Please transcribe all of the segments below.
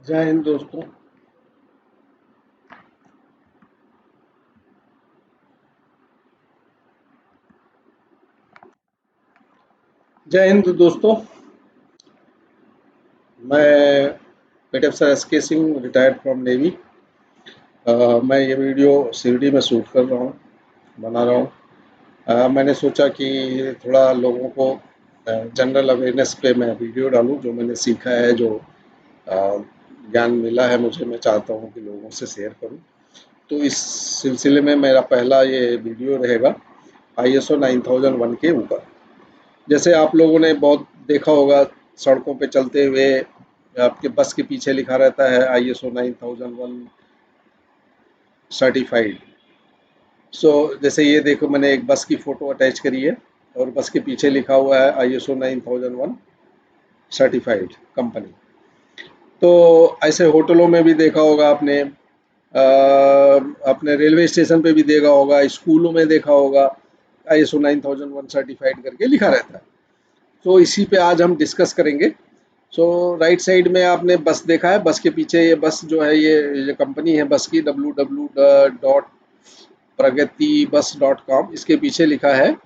जय हिंद दोस्तों। जय हिंद दोस्तों। मैं पेट अफसर SK. Singh, retired from navy. मैं ये वीडियो शिरडी में शूट कर रहा हूँ, बना रहा हूँ। मैंने सोचा कि थोड़ा लोगों को जनरल अवेयरनेस पे मैं वीडियो डालूँ, जो मैंने सीखा है, जो अ, ज्ञान मिला है मुझे, मैं चाहता हूँ कि लोगों से शेयर करूँ। तो इस सिलसिले में मेरा पहला ये वीडियो रहेगा ISO 9001 के ऊपर। जैसे आप लोगों ने बहुत देखा होगा, सड़कों पे चलते हुए आपके बस के पीछे लिखा रहता है ISO 9001 सर्टिफाइड। जैसे ये देखो, मैंने एक बस की फ़ोटो अटैच करी है और बस के पीछे लिखा हुआ है ISO 9001 सर्टिफाइड कंपनी। तो ऐसे होटलों में भी देखा होगा आपने, अपने रेलवे स्टेशन पे भी देखा होगा, स्कूलों में देखा होगा, ISO 9001 सर्टिफाइड करके लिखा रहता है। तो इसी पे आज हम डिस्कस करेंगे। राइट साइड में आपने बस देखा है, बस के पीछे ये बस जो है, ये कंपनी है बस की, www.pragatibus.com। इसके पीछे लिखा है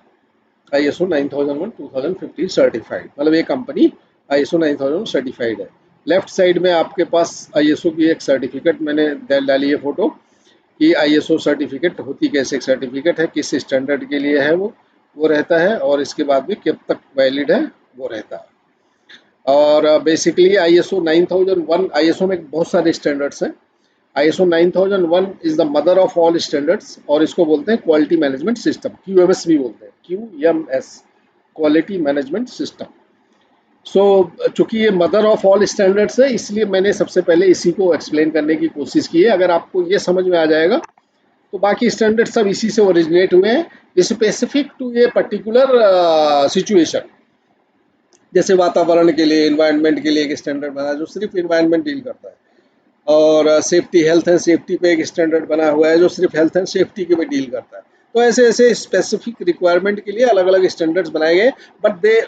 ISO 9001 2015 सर्टिफाइड, मतलब ये कंपनी ISO 9001 सर्टिफाइड है। लेफ्ट साइड में आपके पास ISO की एक सर्टिफिकेट मैंने डाली है फोटो, कि ISO सर्टिफिकेट होती कैसे, एक सर्टिफिकेट है, किस स्टैंडर्ड के लिए है वो रहता है, और इसके बाद भी कब तक वैलिड है वो रहता है। और बेसिकली ISO 9001, ISO में बहुत सारे स्टैंडर्ड्स हैं। ISO 9001 is the mother of all standards, और इसको बोलते हैं क्वालिटी मैनेजमेंट सिस्टम, QMS भी बोलते हैं, QMS, क्वालिटी मैनेजमेंट सिस्टम। चूंकि ये मदर ऑफ ऑल स्टैंडर्ड्स है, इसलिए मैंने सबसे पहले इसी को एक्सप्लेन करने की कोशिश की है। अगर आपको ये समझ में आ जाएगा तो बाकी स्टैंडर्ड सब इसी से ओरिजिनेट हुए हैं, स्पेसिफिक टू ये पर्टिकुलर सिचुएशन। जैसे वातावरण के लिए, इन्वायरमेंट के लिए एक स्टैंडर्ड बना है जो सिर्फ इन्वायरमेंट डील करता है, और सेफ्टी, हेल्थ एंड सेफ्टी पे एक स्टैंडर्ड बना हुआ है जो सिर्फ हेल्थ एंड सेफ्टी के भी डील करता है। तो ऐसे ऐसे स्पेसिफिक रिक्वायरमेंट के लिए अलग अलग स्टैंडर्ड्स बनाए गए, बट दे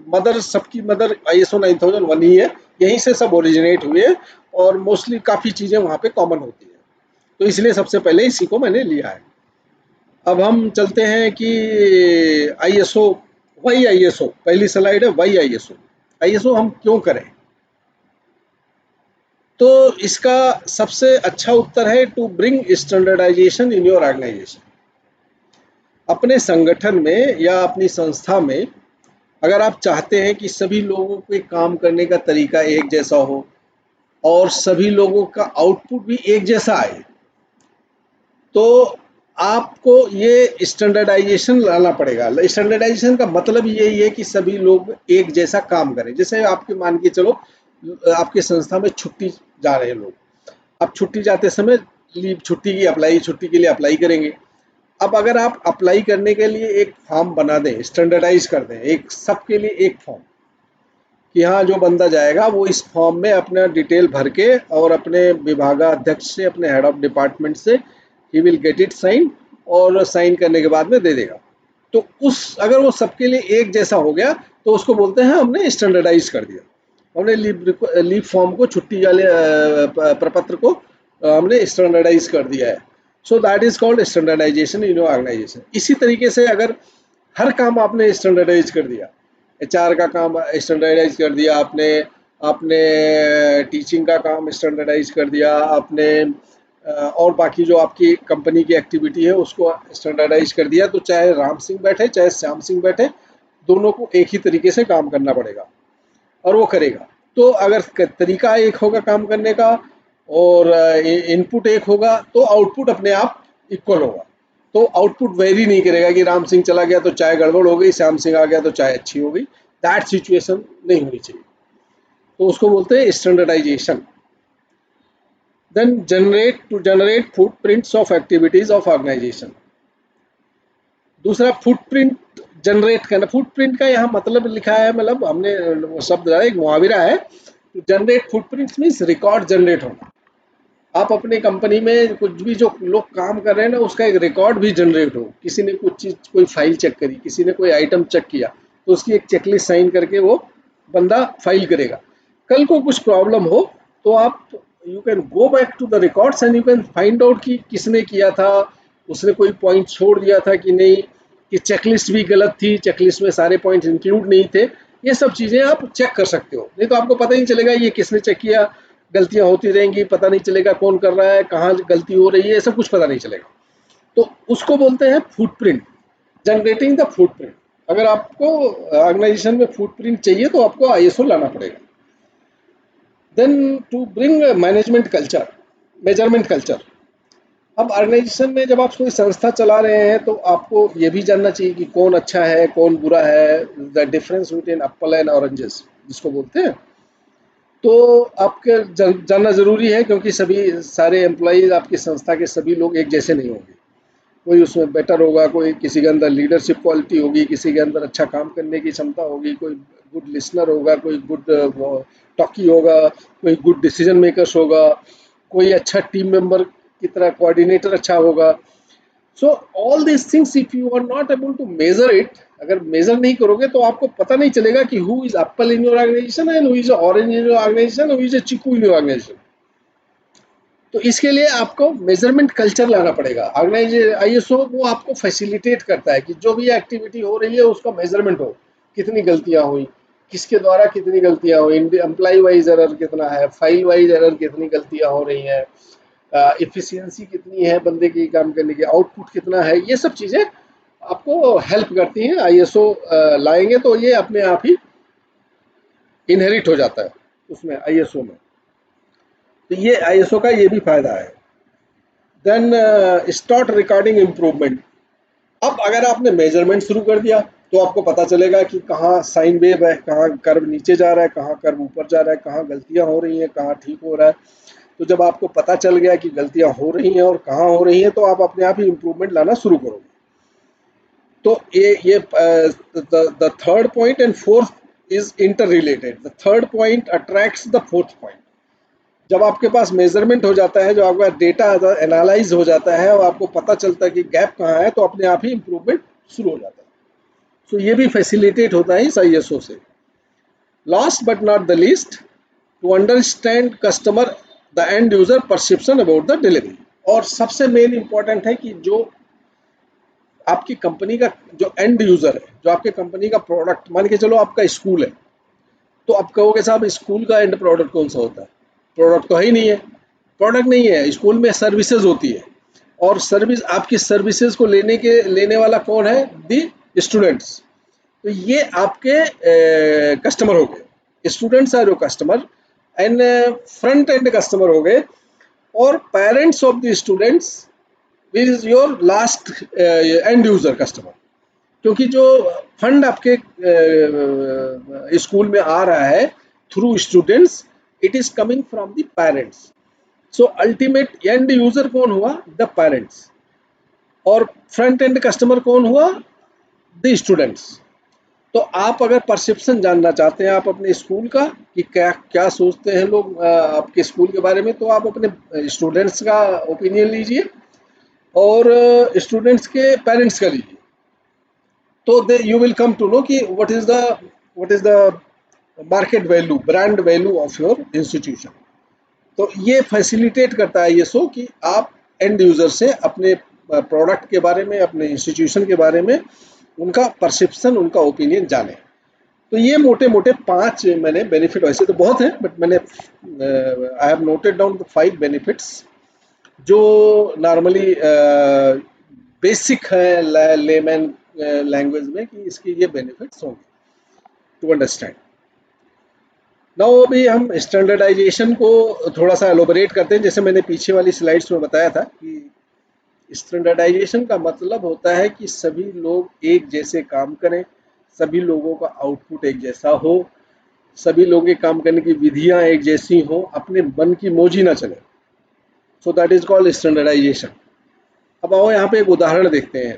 मदर, सबकी मदर ISO 9001 ही है। यहीं से सब ओरिजिनेट हुए हैं, और मोस्टली काफ़ी चीज़ें वहाँ पे कॉमन होती है। तो इसलिए सबसे पहले इसी को मैंने लिया है। अब हम चलते हैं कि ISO, वाई ISO, पहली स्लाइड है, वाई ISO हम क्यों करें। तो इसका सबसे अच्छा उत्तर है to bring standardization in your organization. अपने संगठन में या अपनी संस्था में अगर आप चाहते हैं कि सभी लोगों के काम करने का तरीका एक जैसा हो और सभी लोगों का आउटपुट भी एक जैसा आए, तो आपको ये स्टैंडर्डाइजेशन लाना पड़ेगा। स्टैंडर्डाइजेशन का मतलब यही है कि सभी लोग एक जैसा काम करें। जैसे आपके मान के चलो, आपकी संस्था में छुट्टी जा रहे हैं लोग, अब छुट्टी जाते समय लीव, छुट्टी के लिए अप्लाई करेंगे। अब अगर आप अप्लाई करने के लिए एक फॉर्म बना दें, स्टैंडर्डाइज कर दें, एक सबके लिए एक फॉर्म, कि हाँ जो बंदा जाएगा वो इस फॉर्म में अपना डिटेल भर के और अपने विभागाध्यक्ष से, अपने हेड ऑफ डिपार्टमेंट से ही विल गेट इट साइन, और साइन करने के बाद में दे देगा। तो उस, अगर वो सबके लिए एक जैसा हो गया तो उसको बोलते हैं हमने स्टैंडर्डाइज कर दिया। हमने लीव फॉर्म को, छुट्टी वाले प्रपत्र को हमने स्टैंडर्डाइज कर दिया है। So that is called standardization in organization. इसी तरीके से अगर हर काम आपने स्टैंडर्डाइज कर दिया, HR का काम स्टैंडर्डाइज कर दिया आपने, आपने टीचिंग का काम स्टैंडर्डाइज कर दिया आपने, और बाकी जो आपकी कंपनी की एक्टिविटी है उसको स्टैंडर्डाइज कर दिया, तो चाहे राम सिंह बैठे चाहे श्याम सिंह बैठे, दोनों को एक ही तरीके से काम करना पड़ेगा, और वो करेगा। तो अगर तरीका एक होगा काम करने का और इनपुट एक होगा, तो आउटपुट अपने आप इक्वल होगा। तो आउटपुट वेरी नहीं करेगा कि राम सिंह चला गया तो चाय गड़बड़ हो गई, श्याम सिंह आ गया तो चाय अच्छी हो गई। दैट सिचुएशन नहीं होनी चाहिए। तो उसको बोलते हैं standardization. Then generate footprints of activities of organization. दूसरा, फुटप्रिंट जनरेट करना। फुटप्रिंट का यहाँ मतलब लिखा है, मतलब हमने शब्द एक मुहावरा है, generate footprints means record generate होना। आप अपनी कंपनी में कुछ भी जो लोग काम कर रहे हैं ना, उसका एक रिकॉर्ड भी जनरेट हो। किसी ने कुछ चीज़, कोई फाइल चेक करी, किसी ने कोई आइटम चेक किया, तो उसकी एक चेकलिस्ट साइन करके वो बंदा फाइल करेगा। कल को कुछ प्रॉब्लम हो तो आप you can go back to the records and you can find out कि किसने किया था, उसने कोई पॉइंट छोड़ दिया था कि नहीं, कि चेकलिस्ट भी गलत थी, चेकलिस्ट में सारे पॉइंट इंक्लूड नहीं थे। ये सब चीज़ें आप चेक कर सकते हो, नहीं तो आपको पता ही नहीं चलेगा ये किसने चेक किया। गलतियां होती रहेंगी, पता नहीं चलेगा कौन कर रहा है, कहाँ गलती हो रही है, सब कुछ पता नहीं चलेगा। तो उसको बोलते हैं फुटप्रिंट, जनरेटिंग द फुटप्रिंट। अगर आपको ऑर्गेनाइजेशन में फुटप्रिंट चाहिए तो आपको आईएसओ लाना पड़ेगा। Then to bring management culture, measurement culture. अब ऑर्गेनाइजेशन में जब आप कोई संस्था चला रहे हैं तो आपको ये भी जानना चाहिए कि कौन अच्छा है कौन बुरा है, the difference between Apple and oranges जिसको बोलते हैं। तो आपके जानना ज़रूरी है, क्योंकि सभी सारे एम्प्लॉइज आपकी संस्था के सभी लोग एक जैसे नहीं होंगे। कोई उसमें बेटर होगा, कोई किसी के अंदर लीडरशिप क्वालिटी होगी, किसी के अंदर अच्छा काम करने की क्षमता होगी, कोई गुड लिसनर होगा, कोई गुड टॉकी होगा, कोई गुड डिसीजन मेकर्स होगा, कोई अच्छा टीम मेंबर की तरह कोऑर्डिनेटर अच्छा होगा। So all this things if you are not able to measure it, अगर मेजर नहीं करोगे तो आपको पता नहीं चलेगा कि who is apple in your organization and who is orange in your organization, who is chikoo in your organization. तो इसके लिए आपको मेजरमेंट कल्चर लाना पड़ेगा। ऑर्गेनाइजेशन आईएसओ वो आपको फैसिलिटेट करता है कि जो भी एक्टिविटी हो रही है उसका मेजरमेंट हो, कितनी गलतियां हुई, किसके द्वारा कितनी गलतियां हुई, एम्प्लॉय वाइज एरर कितना है, फाइल वाइज एरर कितनी गलतियां हो रही हैं, इफिशियंसी कितनी है बंदे की काम करने की, आउटपुट कितना है। ये सब चीज़ें आपको हेल्प करती हैं। आईएसओ लाएंगे तो ये अपने आप ही इनहेरिट हो जाता है उसमें, आईएसओ में। तो ये आईएसओ का ये भी फायदा है। Then start recording improvement. अब अगर आपने मेजरमेंट शुरू कर दिया तो आपको पता चलेगा कि कहाँ साइन वेव है, कहाँ कर्व नीचे जा रहा है, कहाँ कर्व ऊपर जा रहा है, कहाँ गलतियां हो रही हैं, कहाँ ठीक हो रहा है। तो जब आपको पता चल गया कि गलतियां हो रही हैं और कहाँ हो रही हैं, तो आप अपने आप ही इम्प्रूवमेंट लाना शुरू करोगे। तो ये the third point and fourth is inter related. The third point attracts the fourth point. जब आपके पास मेजरमेंट हो जाता है, जो आपका डेटा एनालाइज हो जाता है और आपको पता चलता है कि गैप कहाँ है, तो अपने आप ही इम्प्रूवमेंट शुरू हो जाता है। तो ये भी फैसिलिटेट होता है इस आईएसओ से। Last but not the least, to understand customer the end user perception about the delivery. और सबसे मेन इंपॉर्टेंट है कि जो आपकी कंपनी का जो एंड यूजर है, जो आपके कंपनी का प्रोडक्ट, मान के चलो आपका स्कूल है, तो आप कहोगे साहब स्कूल का एंड प्रोडक्ट कौन सा होता है? प्रोडक्ट तो है ही नहीं है, प्रोडक्ट नहीं है, स्कूल में सर्विसेज होती है। और सर्विस, आपकी सर्विसेज को लेने वाला कौन है? The students. तो ये आपके कस्टमर हो गए, students are your customer and front end customer हो गए। और parents of the students is your last end user customer. क्योंकि जो फंड आपके स्कूल में आ रहा है through students, it is coming from the parents. So ultimate end user कौन हुआ? The parents. और फ्रंट एंड कस्टमर कौन हुआ? The students. तो आप अगर परसेप्शन जानना चाहते हैं आप अपने स्कूल का कि क्या क्या सोचते हैं लोग आपके स्कूल के बारे में, तो आप अपने स्टूडेंट्स का ओपिनियन लीजिए और स्टूडेंट्स के पेरेंट्स का लीजिए। तो they you will come to know कि what is the market value, brand value of your institution. तो ये फैसिलिटेट करता है ये सो कि आप एंड यूजर से अपने प्रोडक्ट के बारे में, अपने इंस्टीट्यूशन के बारे में उनका परसेप्शन, उनका ओपिनियन जाने। तो ये मोटे मोटे 5 मैंने बेनिफिट, वैसे तो बहुत हैं बट मैंने I have noted down the 5 benefits जो नॉर्मली बेसिक है लेमैन लैंग्वेज में कि इसके ये बेनिफिट्स होंगे टू अंडरस्टैंड। नाउ अभी हम स्टैंडर्डाइजेशन को थोड़ा सा एलोबरेट करते हैं। जैसे मैंने पीछे वाली स्लाइड्स में बताया था कि स्टैंडर्डाइजेशन का मतलब होता है कि सभी लोग एक जैसे काम करें, सभी लोगों का आउटपुट एक जैसा हो, सभी लोगों के काम करने की विधियां एक जैसी हो, अपने मन की मौजी ना चले। So that is called standardization. अब आओ यहाँ पे एक उदाहरण देखते हैं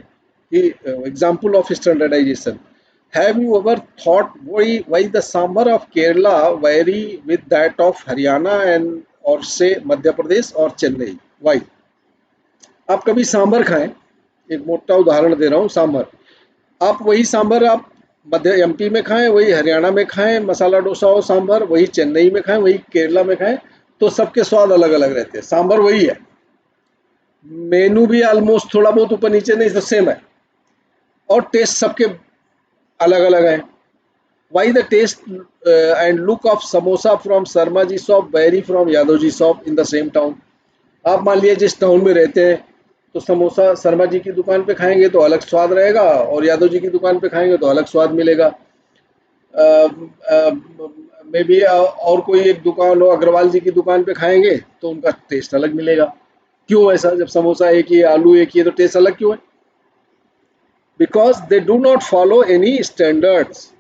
कि example of standardization. Have you ever thought why the sambar of Kerala vary with that of Haryana and or say Madhya Pradesh or Chennai? Why? आप कभी सांभर खाएं, एक मोटा उदाहरण दे रहा हूँ, सांभर। आप वही सांभर आप मध्य एमपी में खाएं, वही हरियाणा में खाएं, मसाला डोसा हो सांभर, वही चेन्नई में खाएं, वही केरला में खाएं, तो सबके स्वाद अलग अलग रहते हैं। सांभर वही है, मेनू भी ऑलमोस्ट थोड़ा बहुत ऊपर नीचे नहीं तो सेम है, और टेस्ट सबके अलग अलग है। Why the taste and look of samosa from Sharma ji shop vary from Yadav ji shop in the same town. आप मान लीजिए जिस टाउन में रहते हैं, तो समोसा शर्मा जी की दुकान पे खाएंगे तो अलग स्वाद रहेगा, और यादव जी की दुकान पे खाएंगे तो अलग स्वाद मिलेगा। मे बी और कोई एक दुकान हो, अग्रवाल जी की दुकान पे खाएंगे तो उनका टेस्ट अलग मिलेगा। क्यों ऐसा? जब समोसा एक ही है, आलू एक ही है, तो टेस्ट अलग क्यों है? Because they do not follow any standards.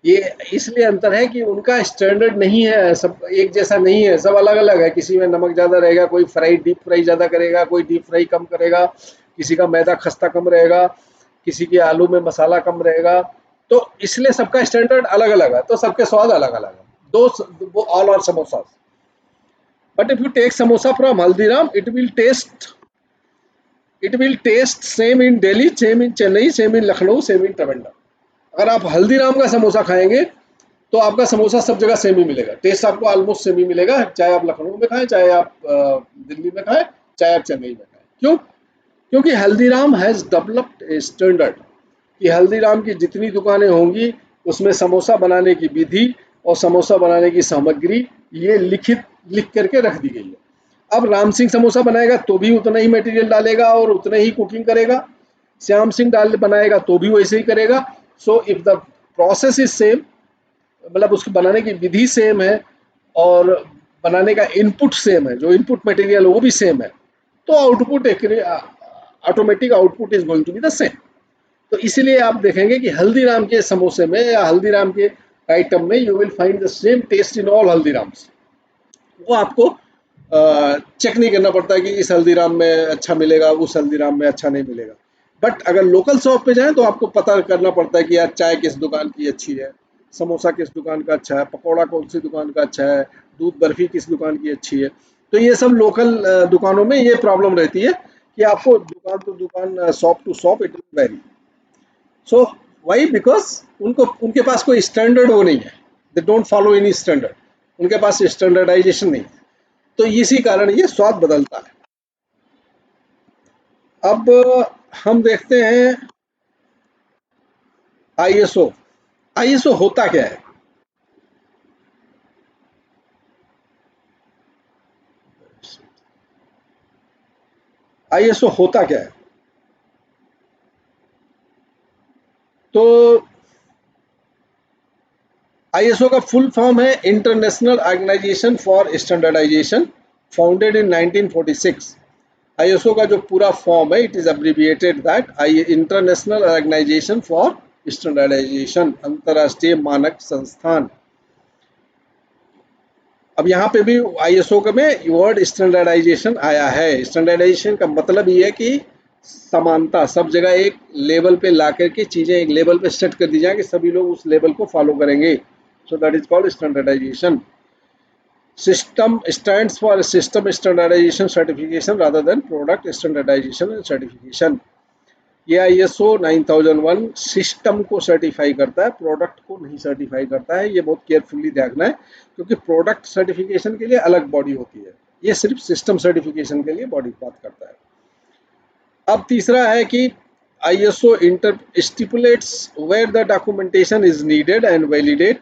ये इसलिए अंतर है कि उनका स्टैंडर्ड नहीं है, सब एक जैसा नहीं है, सब अलग अलग है। किसी में नमक ज़्यादा रहेगा, कोई फ्राई डीप फ्राई ज़्यादा करेगा, कोई डीप फ्राई कम करेगा, किसी का मैदा खस्ता कम रहेगा, किसी के आलू में मसाला कम रहेगा। तो इसलिए सबका स्टैंडर्ड अलग अलग है, तो सबके स्वाद अलग अलग है। Though all are samosa, but if you take samosa from Haldiram it will taste same in Delhi, same in Chennai, same in Lucknow, same in Trivandrum. अगर आप हल्दीराम का समोसा खाएंगे तो आपका समोसा सब जगह सेम ही मिलेगा, टेस्ट आपको ऑलमोस्ट सेम ही मिलेगा, चाहे आप लखनऊ में खाएं, चाहे आप दिल्ली में खाएं, चाहे आप चेन्नई में खाएं। क्यों? क्योंकि Haldiram has developed a standard, कि हल्दीराम की जितनी दुकानें होंगी उसमें समोसा बनाने की विधि और समोसा बनाने की सामग्री ये लिख करके रख दी गई है। अब राम सिंह समोसा बनाएगा तो भी उतना ही मटेरियल डालेगा और उतना ही कुकिंग करेगा, श्याम सिंह डाल बनाएगा तो भी वैसे ही करेगा। So if the process is same, मतलब उसको बनाने की विधि सेम है और बनाने का इनपुट सेम है, जो इनपुट मटेरियल वो भी सेम है, तो output automatic output is going to be the same. तो इसीलिए आप देखेंगे कि हल्दीराम के समोसे में या हल्दीराम के आइटम में you will find the same taste in all Haldirams. वो आपको चेक नहीं करना पड़ता कि इस हल्दीराम में अच्छा मिलेगा, उस हल्दीराम में अच्छा नहीं मिलेगा। बट अगर लोकल शॉप पे जाएं तो आपको पता करना पड़ता है कि यार चाय किस दुकान की अच्छी है, समोसा किस दुकान का अच्छा है, पकौड़ा कौन सी दुकान का अच्छा है, दूध बर्फी किस दुकान की अच्छी है। तो ये सब लोकल दुकानों में ये प्रॉब्लम रहती है कि आपको दुकान टू दुकान, shop to shop it will vary. So why? Because उनको उनके पास कोई स्टैंडर्ड वो नहीं है, they don't follow any standard, उनके पास स्टैंडर्डाइजेशन नहीं है, तो इसी कारण ये स्वाद बदलता है। अब हम देखते हैं आईएसओ। आईएसओ होता क्या है? आईएसओ होता क्या है? तो आईएसओ का फुल फॉर्म है International Organization for Standardization, founded in 1946। ISO का जो पूरा फॉर्म है, it is abbreviated that I International Organization for Standardization, अंतर्राष्ट्रीय मानक संस्थान। अब यहाँ पे भी आईएसओ में वर्ड स्टैंडर्डाइजेशन आया है। स्टैंडर्डाइजेशन का मतलब ये है कि समानता, सब जगह एक लेवल पे ला करके चीज़ें एक लेवल पे सेट कर दी जाए कि सभी लोग उस लेवल को फॉलो करेंगे। So that is called standardization. System stands for system standardization certification rather than product standardization and certification. ये आईएसओ 9001 सिस्टम को सर्टिफाई करता है, प्रोडक्ट को नहीं सर्टिफाई करता है। ये बहुत केयरफुली देखना है, क्योंकि प्रोडक्ट सर्टिफिकेशन के लिए अलग बॉडी होती है, ये सिर्फ सिस्टम सर्टिफिकेशन के लिए बॉडी बात करता है। अब तीसरा है कि ISO inter stipulates where the documentation is needed and validate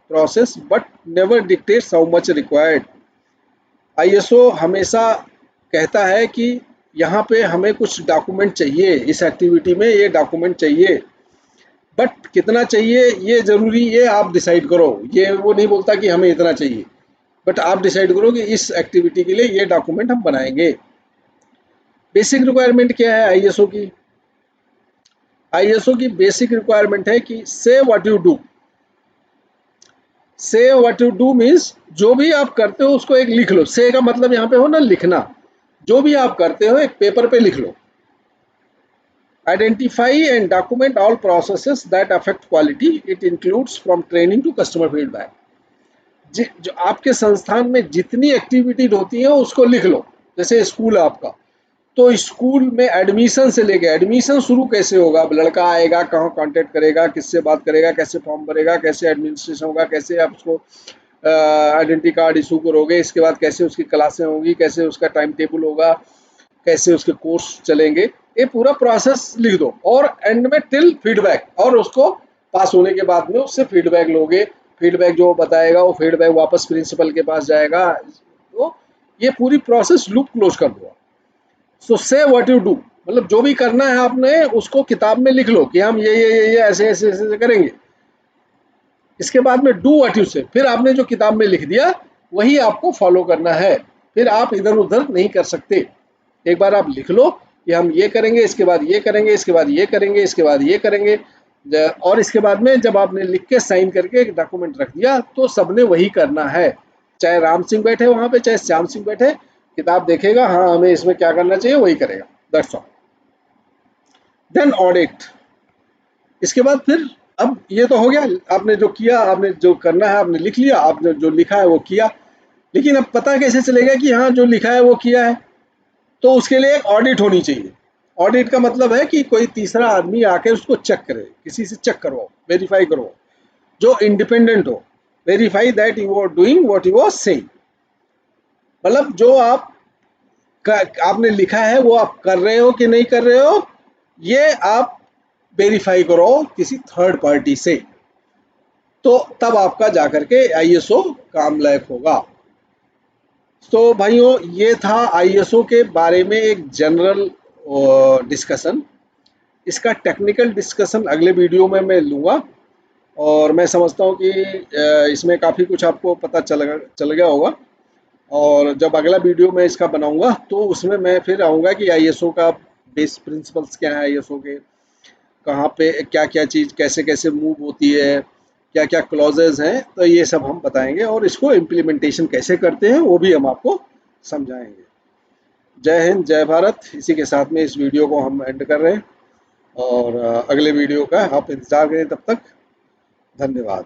process but never dictates how much required. ISO हमेशा कहता है कि यहाँ पे हमें कुछ डॉक्यूमेंट चाहिए, इस एक्टिविटी में ये डॉक्यूमेंट चाहिए, बट कितना चाहिए ये जरूरी, ये आप डिसाइड करो। ये वो नहीं बोलता कि हमें इतना चाहिए, बट आप डिसाइड करो कि इस एक्टिविटी के लिए ये डॉक्यूमेंट हम बनाएंगे। बेसिक रिक्वायरमेंट क्या है आईएसओ की? आईएसओ की बेसिक रिक्वायरमेंट है कि से व्हाट यू डू। से व्हाट यू डू मीन्स जो भी आप करते हो उसको एक लिख लो। से का मतलब यहाँ पे हो ना लिखना, जो भी आप करते हो एक पेपर पे लिख लो। Identify and document all processes that affect quality. It includes from training to customer feedback. जो आपके संस्थान में जितनी एक्टिविटीज होती हैं उसको लिख लो। जैसे स्कूल है आपका, तो स्कूल में एडमिशन से लेके, एडमिशन शुरू कैसे होगा, अब लड़का आएगा कहाँ कांटेक्ट करेगा, किससे बात करेगा, कैसे फॉर्म भरेगा, कैसे एडमिनिस्ट्रेशन होगा, कैसे आप उसको आइडेंटिटी कार्ड इशू करोगे, इसके बाद कैसे उसकी क्लासें होंगी, कैसे उसका टाइम टेबल होगा, कैसे उसके कोर्स चलेंगे, ये पूरा प्रोसेस लिख दो। और एंड में टिल फीडबैक, और उसको पास होने के बाद में उससे फीडबैक लोगे। फीडबैक जो बताएगा वो फीडबैक वापस प्रिंसिपल के पास जाएगा। तो ये पूरी प्रोसेस लूप क्लोज कर दो। सो से व्हाट यू डू, मतलब जो भी करना है आपने उसको किताब में लिख लो कि हम ये ऐसे ऐसे ऐसे करेंगे। इसके बाद में डू व्हाट यू से, फिर आपने जो किताब में लिख दिया वही आपको फॉलो करना है, फिर आप इधर उधर नहीं कर सकते। एक बार आप लिख लो कि हम ये करेंगे, इसके बाद ये करेंगे, इसके बाद ये करेंगे, इसके बाद ये करेंगे, और इसके बाद में जब आपने लिख के साइन करके एक डॉक्यूमेंट रख दिया तो सबने वही करना है। चाहे राम सिंह बैठे वहां पे, चाहे श्याम सिंह बैठे, किताब देखेगा, हाँ हमें इसमें क्या करना चाहिए वही करेगा, दैट्स ऑल। Then audit. इसके बाद फिर अब ये तो हो गया, आपने जो किया, आपने जो करना है आपने लिख लिया, आपने जो लिखा है वो किया। लेकिन अब पता कैसे चलेगा कि हाँ जो लिखा है वो किया है? तो उसके लिए एक ऑडिट होनी चाहिए। ऑडिट का मतलब है कि कोई तीसरा आदमी आके उसको चेक करे, किसी से चेक करवाओ, वेरीफाई करो, जो इंडिपेंडेंट हो। Verify that you are doing what you are saying, मतलब जो आपने लिखा है वो आप कर रहे हो कि नहीं कर रहे हो, ये आप वेरीफाई करो किसी थर्ड पार्टी से। तो तब आपका जाकर के आईएसओ काम लायक होगा। तो भाइयों ये था आईएसओ के बारे में एक जनरल डिस्कशन। इसका टेक्निकल डिस्कशन अगले वीडियो में मैं लूँगा, और मैं समझता हूँ कि इसमें काफ़ी कुछ आपको पता चल गया होगा। और जब अगला वीडियो मैं इसका बनाऊंगा तो उसमें मैं फिर आऊँगा कि आईएसओ का बेस प्रिंसिपल्स क्या है, आईएसओ के कहाँ पे क्या क्या चीज़ कैसे कैसे मूव होती है, क्या क्या क्लॉजेज हैं, तो ये सब हम बताएंगे, और इसको इम्प्लीमेंटेशन कैसे करते हैं वो भी हम आपको समझाएंगे। जय हिंद, जय भारत। इसी के साथ में इस वीडियो को हम एंड कर रहे हैं, और अगले वीडियो का आप इंतज़ार करें। तब तक धन्यवाद।